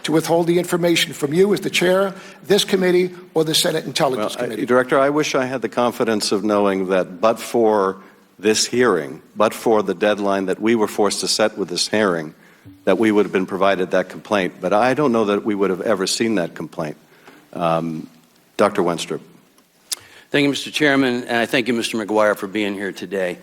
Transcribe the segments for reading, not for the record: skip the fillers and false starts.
to withhold the information from you as the chair, this committee, or the Senate Intelligence Committee. Director, I wish I had the confidence of knowing that but for this hearing, but for the deadline that we were forced to set with this hearing, that we would have been provided that complaint. But I don't know that we would have ever seen that complaint. Dr. Wenstrup. Thank you, Mr. Chairman, and I thank you, Mr. Maguire, for being here today.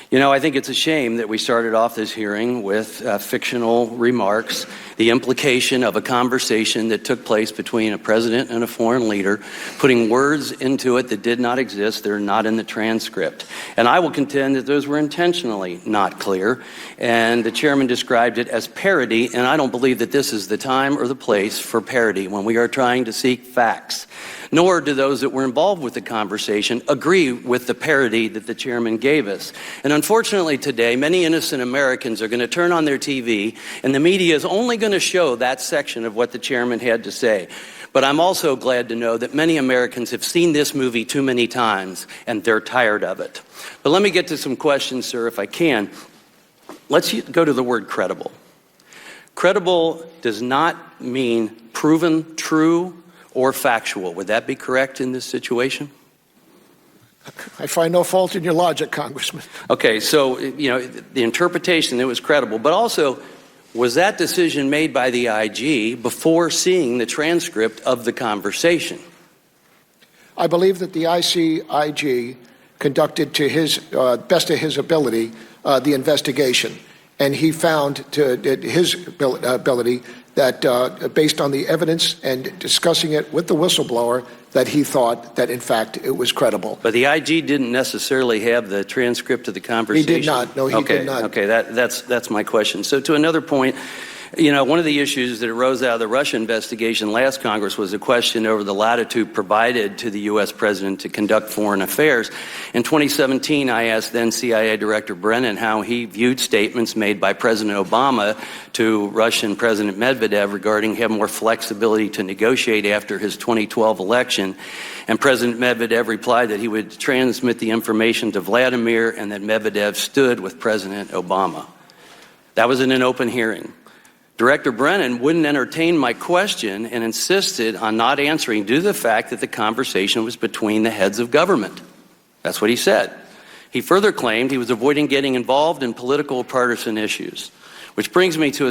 You know, I think it's a shame that we started off this hearing with fictional remarks, the implication of a conversation that took place between a president and a foreign leader, putting words into it that did not exist, they're not in the transcript. And I will contend that those were intentionally not clear, and the chairman described it as parody, and I don't believe that this is the time or the place for parody when we are trying to seek facts. Nor do those that were involved with the conversation agree with the parody that the chairman gave us. And unfortunately today, many innocent Americans are going to turn on their TV, and the media is only going to show that section of what the chairman had to say. But I'm also glad to know that many Americans have seen this movie too many times, and they're tired of it. But let me get to some questions, sir, if I can. Let's go to the word credible. Credible does not mean proven true or factual. Would that be correct in this situation? I find no fault in your logic, Congressman. Okay, so, you know, the interpretation, it was credible, but also, was that decision made by the IG before seeing the transcript of the conversation? I believe that the IG conducted to his best of his ability the investigation, and he found to his ability that based on the evidence and discussing it with the whistleblower, that he thought that, in fact, it was credible. But the IG didn't necessarily have the transcript of the conversation? He did not. No, he did not. Okay, that's my question. So to another point, you know, one of the issues that arose out of the Russia investigation last Congress was a question over the latitude provided to the U.S. president to conduct foreign affairs. In 2017, I asked then CIA Director Brennan how he viewed statements made by President Obama to Russian President Medvedev regarding having more flexibility to negotiate after his 2012 election. And President Medvedev replied that he would transmit the information to Vladimir and that Medvedev stood with President Obama. That was in an open hearing. Director Brennan wouldn't entertain my question and insisted on not answering due to the fact that the conversation was between the heads of government. That's what he said. He further claimed he was avoiding getting involved in political partisan issues, which brings me to a